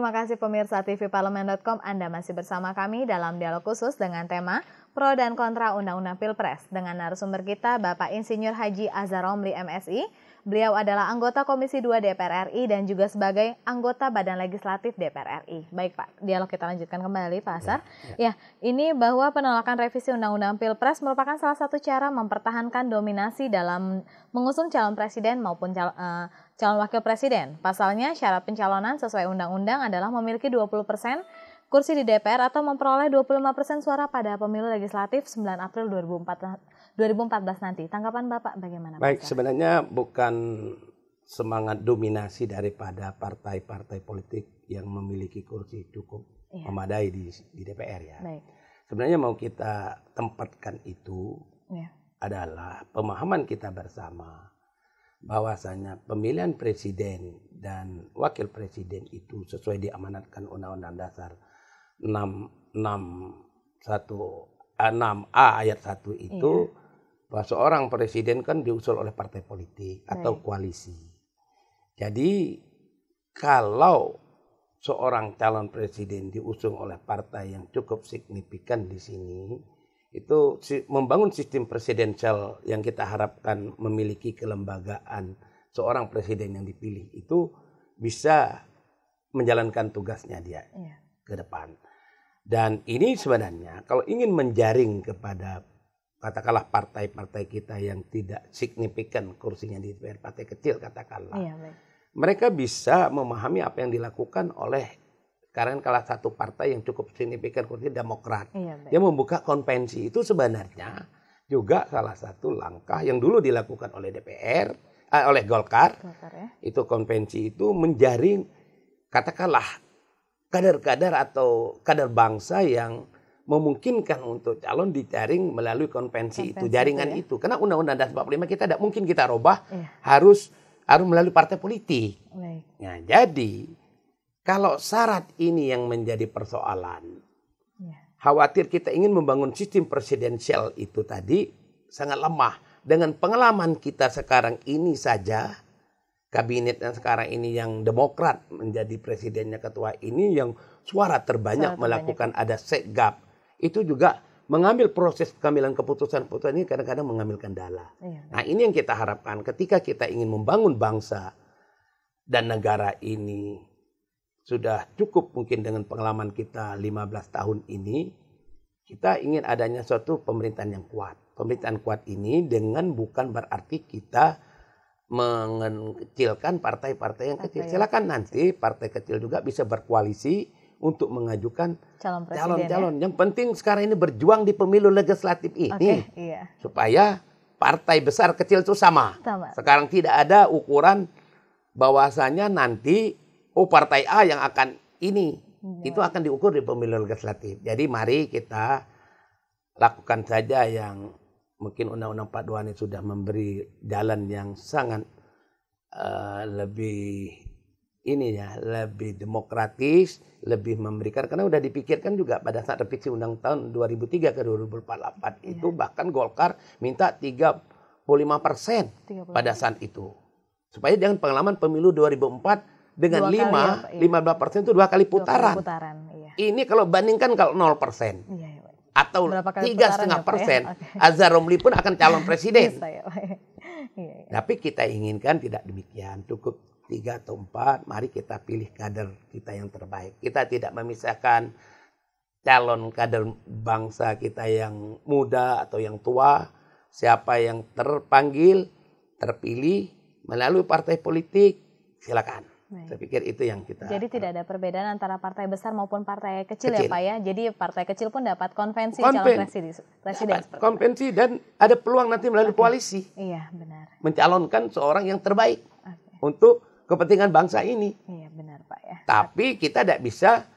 Terima kasih pemirsa tvparlemen.com, Anda masih bersama kami dalam dialog khusus dengan tema Pro dan Kontra Undang-Undang Pilpres dengan narasumber kita Bapak Insinyur Haji Azhar Romli MSI. Beliau adalah anggota Komisi 2 DPR RI dan juga sebagai anggota Badan Legislatif DPR RI. Baik Pak, dialog kita lanjutkan kembali Pak Azhar. Ya, ini bahwa penolakan revisi Undang-Undang Pilpres merupakan salah satu cara mempertahankan dominasi dalam mengusung calon presiden maupun calon wakil presiden. Pasalnya syarat pencalonan sesuai undang-undang adalah memiliki 20% kursi di DPR atau memperoleh 25% suara pada pemilu legislatif 9 April 2014 nanti. Tanggapan Bapak bagaimana? Baik, sebenarnya bukan semangat dominasi daripada partai-partai politik yang memiliki kursi cukup memadai di DPR ya. Baik. Sebenarnya mau kita tempatkan itu adalah pemahaman kita bersama bahwasanya pemilihan presiden dan wakil presiden itu sesuai diamanatkan Undang-Undang Dasar 6A ayat 1 itu bahwa seorang presiden kan diusul oleh partai politik atau koalisi. Jadi kalau seorang calon presiden diusung oleh partai yang cukup signifikan di sini, itu membangun sistem presidensial yang kita harapkan memiliki kelembagaan seorang presiden yang dipilih itu bisa menjalankan tugasnya dia ke depan. Dan ini sebenarnya kalau ingin menjaring kepada katakanlah partai-partai kita yang tidak signifikan kursinya di DPR, partai kecil katakanlah, mereka bisa memahami apa yang dilakukan oleh sekarang salah satu partai yang cukup signifikan kursi Demokrat. Yang membuka konvensi itu sebenarnya juga salah satu langkah yang dulu dilakukan oleh DPR, oleh Golkar. Itu konvensi itu menjaring katakanlah kader-kader atau kader bangsa yang memungkinkan untuk calon dijaring melalui konvensi itu, jaringan itu. Karena Undang-Undang Dasar 45 kita tidak mungkin kita robah, harus melalui partai politik. Nah, jadi kalau syarat ini yang menjadi persoalan, khawatir kita ingin membangun sistem presidensial itu tadi sangat lemah. Dengan pengalaman kita sekarang ini saja, kabinet yang sekarang ini yang Demokrat menjadi presidennya ketua ini yang suara terbanyak melakukan ada sekgap. Itu juga mengambil proses pengambilan keputusan-keputusan ini kadang-kadang mengambil kendala. Nah ini yang kita harapkan ketika kita ingin membangun bangsa dan negara ini sudah cukup mungkin dengan pengalaman kita 15 tahun ini, kita ingin adanya suatu pemerintahan yang kuat. Pemerintahan kuat ini dengan bukan berarti kita mengecilkan partai-partai yang kecil. Silakan nanti partai kecil juga bisa berkoalisi untuk mengajukan calon-calon. Yang penting sekarang ini berjuang di pemilu legislatif ini supaya partai besar kecil itu sama. Sekarang tidak ada ukuran bahwasanya nanti partai A yang akan ini itu akan diukur di pemilu legislatif. Jadi mari kita lakukan saja yang mungkin Undang-Undang 42 ini sudah memberi jalan yang sangat lebih lebih demokratis, lebih memberikan karena udah dipikirkan juga pada saat revisi Undang tahun 2003 ke 2044 itu bahkan Golkar minta 35% pada saat itu. Supaya jangan pengalaman pemilu 2004 dengan 15% itu 2 kali putaran. Ini kalau bandingkan kalau 0%. Atau 3,5%, Azhar Romli pun akan calon presiden. Tapi kita inginkan tidak demikian, cukup 3 atau 4, mari kita pilih kader kita yang terbaik. Kita tidak memisahkan calon kader bangsa kita yang muda atau yang tua, siapa yang terpanggil, terpilih melalui partai politik, silakan. Saya pikir itu yang kita. Jadi tidak ada perbedaan antara partai besar maupun partai kecil ya Pak ya. Jadi partai kecil pun dapat konvensi calon presiden. Konvensi dan ada peluang nanti melalui koalisi. Iya benar. Mencalonkan seorang yang terbaik untuk kepentingan bangsa ini. Iya benar Pak ya. Tapi kita tidak bisa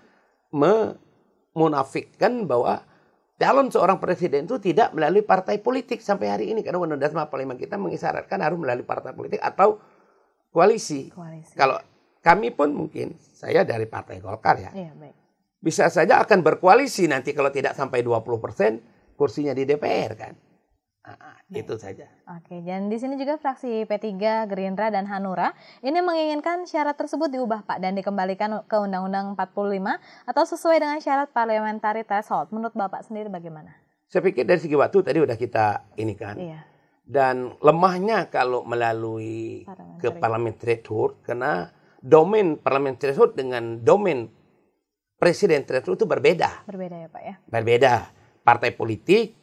memunafikkan bahwa calon seorang presiden itu tidak melalui partai politik sampai hari ini. Karena Undang-Undang Dasar 45 kita mengisyaratkan harus melalui partai politik atau koalisi. Kalau kami pun mungkin, saya dari Partai Golkar ya. Bisa saja akan berkoalisi nanti kalau tidak sampai 20% kursinya di DPR kan. Itu saja. Oke, dan di sini juga fraksi P3, Gerindra, dan Hanura ini menginginkan syarat tersebut diubah Pak dan dikembalikan ke Undang-Undang 45 atau sesuai dengan syarat parliamentary threshold. Menurut Bapak sendiri bagaimana? Saya pikir dari segi waktu tadi udah kita ini kan. Iya. Dan lemahnya kalau melalui ke parliamentary threshold karena domain parliamentary threshold dengan domain presiden threshold itu berbeda. Berbeda ya Pak ya? Berbeda. Partai politik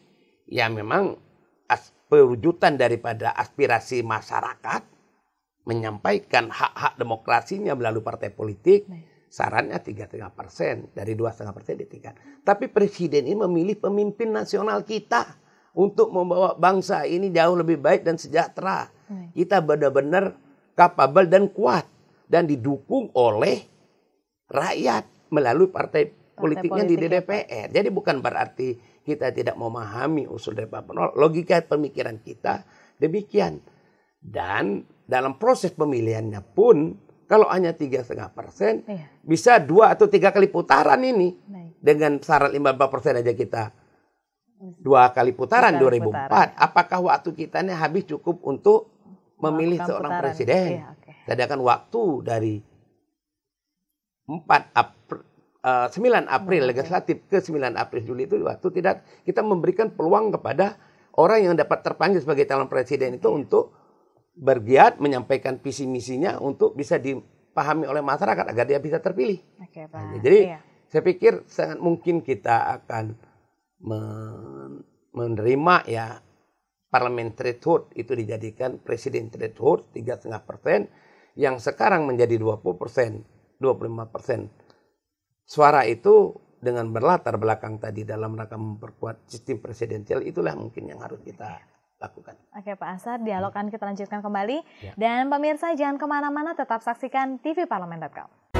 yang memang perwujudan daripada aspirasi masyarakat menyampaikan hak-hak demokrasinya melalui partai politik. Sarannya 3,5%, dari 2,5% ditingkat. Tapi presiden ini memilih pemimpin nasional kita untuk membawa bangsa ini jauh lebih baik dan sejahtera. Kita benar-benar kapabel dan kuat dan didukung oleh rakyat melalui partai politiknya di DPR. Jadi bukan berarti kita tidak memahami usul dari Pak Prabowo. Logika pemikiran kita demikian. Dan dalam proses pemilihannya pun kalau hanya 3,5%, bisa 2 atau 3 kali putaran ini. Dengan syarat 15% aja kita 2 kali putaran 2004. Apakah waktu kita ini habis cukup untuk memilih seorang presiden? Sedangkan waktu dari 9 April legislatif ke 9 April Juli itu waktu tidak kita memberikan peluang kepada orang yang dapat terpanggil sebagai calon presiden itu untuk bergiat menyampaikan visi misinya untuk bisa dipahami oleh masyarakat agar dia bisa terpilih. Jadi saya pikir sangat mungkin kita akan menerima ya parliamentary threshold itu dijadikan presiden threshold 3,5% yang sekarang menjadi 20%, 25%. Suara itu dengan berlatar belakang tadi dalam rangka memperkuat sistem presidensial itulah mungkin yang harus kita lakukan. Oke Pak Ansar, dialog kan kita lanjutkan kembali. Dan pemirsa jangan kemana-mana, tetap saksikan TV Parlemen.com.